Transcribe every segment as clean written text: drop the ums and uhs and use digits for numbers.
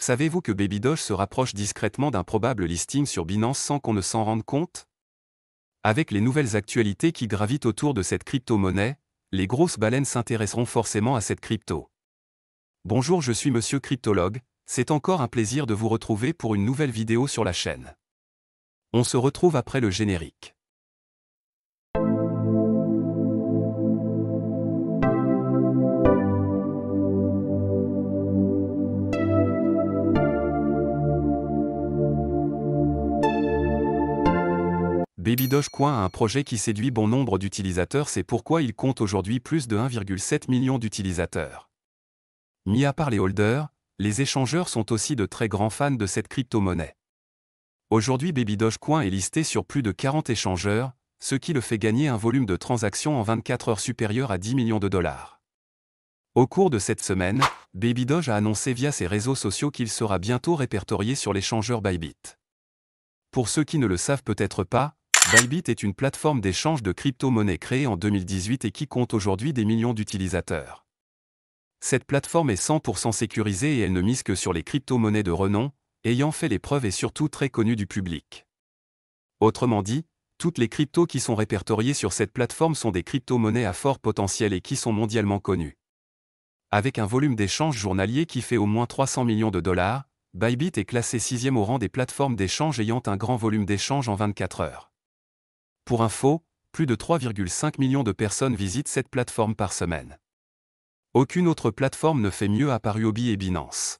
Savez-vous que Baby Doge se rapproche discrètement d'un probable listing sur Binance sans qu'on ne s'en rende compte? Avec les nouvelles actualités qui gravitent autour de cette crypto-monnaie, les grosses baleines s'intéresseront forcément à cette crypto. Bonjour, je suis Monsieur Cryptologue, c'est encore un plaisir de vous retrouver pour une nouvelle vidéo sur la chaîne. On se retrouve après le générique. Baby Dogecoin a un projet qui séduit bon nombre d'utilisateurs, c'est pourquoi il compte aujourd'hui plus de 1,7 million d'utilisateurs. Mis à part les holders, les échangeurs sont aussi de très grands fans de cette crypto-monnaie. Aujourd'hui, Baby Dogecoin est listé sur plus de 40 échangeurs, ce qui le fait gagner un volume de transactions en 24 heures supérieur à 10 millions de dollars. Au cours de cette semaine, Baby Doge a annoncé via ses réseaux sociaux qu'il sera bientôt répertorié sur l'échangeur Bybit. Pour ceux qui ne le savent peut-être pas, Bybit est une plateforme d'échange de crypto-monnaies créée en 2018 et qui compte aujourd'hui des millions d'utilisateurs. Cette plateforme est 100% sécurisée et elle ne mise que sur les crypto-monnaies de renom, ayant fait les preuves et surtout très connues du public. Autrement dit, toutes les cryptos qui sont répertoriées sur cette plateforme sont des crypto-monnaies à fort potentiel et qui sont mondialement connues. Avec un volume d'échange journalier qui fait au moins 300 millions de dollars, Bybit est classé 6e au rang des plateformes d'échange ayant un grand volume d'échange en 24 heures. Pour info, plus de 3,5 millions de personnes visitent cette plateforme par semaine. Aucune autre plateforme ne fait mieux à part Huobi et Binance.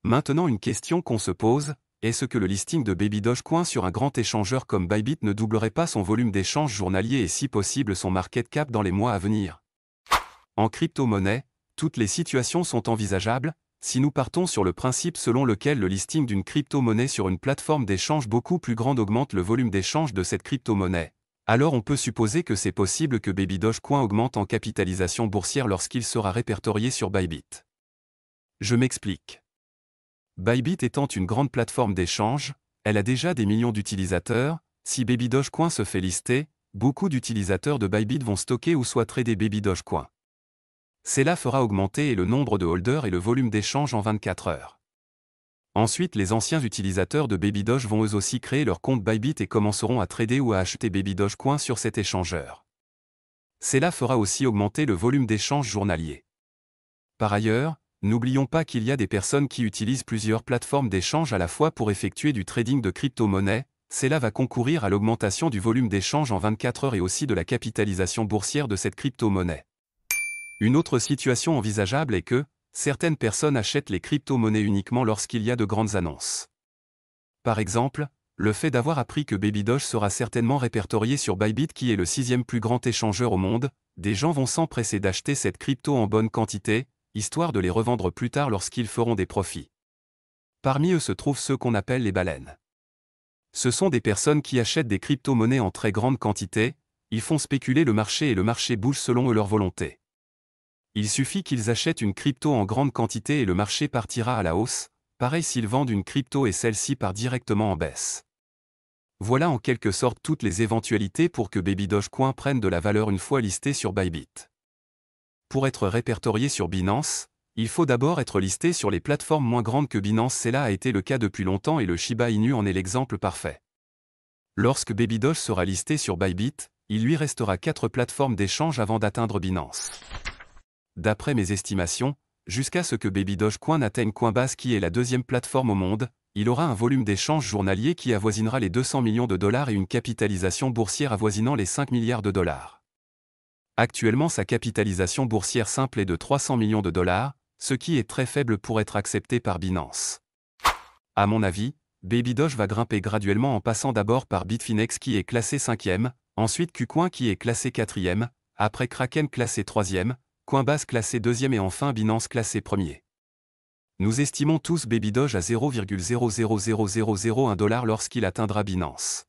Maintenant, une question qu'on se pose, est-ce que le listing de Baby Dogecoin sur un grand échangeur comme Bybit ne doublerait pas son volume d'échange journalier et si possible son market cap dans les mois à venir? En crypto-monnaie, toutes les situations sont envisageables, si nous partons sur le principe selon lequel le listing d'une crypto-monnaie sur une plateforme d'échange beaucoup plus grande augmente le volume d'échange de cette crypto-monnaie, alors on peut supposer que c'est possible que Baby Dogecoin augmente en capitalisation boursière lorsqu'il sera répertorié sur Bybit. Je m'explique. Bybit étant une grande plateforme d'échange, elle a déjà des millions d'utilisateurs. Si Baby Dogecoin se fait lister, beaucoup d'utilisateurs de Bybit vont stocker ou soit trader Baby Dogecoin. Cela fera augmenter le nombre de holders et le volume d'échange en 24 heures. Ensuite, les anciens utilisateurs de Baby Doge vont eux aussi créer leur compte Bybit et commenceront à trader ou à acheter Baby Dogecoin sur cet échangeur. Cela fera aussi augmenter le volume d'échange journalier. Par ailleurs, n'oublions pas qu'il y a des personnes qui utilisent plusieurs plateformes d'échange à la fois pour effectuer du trading de crypto-monnaies. Cela va concourir à l'augmentation du volume d'échange en 24 heures et aussi de la capitalisation boursière de cette crypto-monnaie. Une autre situation envisageable est que certaines personnes achètent les crypto-monnaies uniquement lorsqu'il y a de grandes annonces. Par exemple, le fait d'avoir appris que Baby Doge sera certainement répertorié sur Bybit qui est le 6e plus grand échangeur au monde, des gens vont s'empresser d'acheter cette crypto en bonne quantité, histoire de les revendre plus tard lorsqu'ils feront des profits. Parmi eux se trouvent ceux qu'on appelle les baleines. Ce sont des personnes qui achètent des crypto-monnaies en très grande quantité, ils font spéculer le marché et le marché bouge selon leur volonté. Il suffit qu'ils achètent une crypto en grande quantité et le marché partira à la hausse, pareil s'ils vendent une crypto et celle-ci part directement en baisse. Voilà en quelque sorte toutes les éventualités pour que Baby Dogecoin prenne de la valeur une fois listé sur Bybit. Pour être répertorié sur Binance, il faut d'abord être listé sur les plateformes moins grandes que Binance. Cela a été le cas depuis longtemps et le Shiba Inu en est l'exemple parfait. Lorsque Baby Doge sera listé sur Bybit, il lui restera 4 plateformes d'échange avant d'atteindre Binance. D'après mes estimations, jusqu'à ce que Baby Dogecoin n'atteigne Coinbase qui est la 2e plateforme au monde, il aura un volume d'échange journalier qui avoisinera les 200 millions de dollars et une capitalisation boursière avoisinant les 5 milliards de dollars. Actuellement sa capitalisation boursière simple est de 300 millions de dollars, ce qui est très faible pour être accepté par Binance. À mon avis, Baby Doge va grimper graduellement en passant d'abord par Bitfinex qui est classé 5e, ensuite KuCoin qui est classé 4e, après Kraken classé 3e, Coinbase classé 2e et enfin Binance classé 1er. Nous estimons tous Baby Doge à 0,000001 $ lorsqu'il atteindra Binance.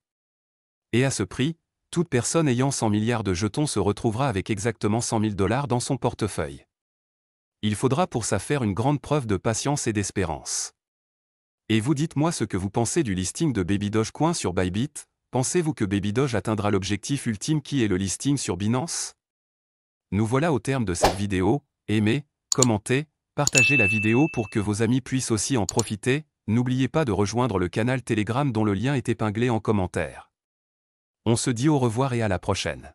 Et à ce prix, toute personne ayant 100 milliards de jetons se retrouvera avec exactement 100 000 $ dans son portefeuille. Il faudra pour ça faire une grande preuve de patience et d'espérance. Et vous dites-moi ce que vous pensez du listing de Baby Dogecoin sur Bybit. Pensez-vous que Baby Doge atteindra l'objectif ultime qui est le listing sur Binance? Nous voilà au terme de cette vidéo. Aimez, commentez, Partagez la vidéo pour que vos amis puissent aussi en profiter. N'oubliez pas de rejoindre le canal Telegram dont le lien est épinglé en commentaire. On se dit au revoir et à la prochaine.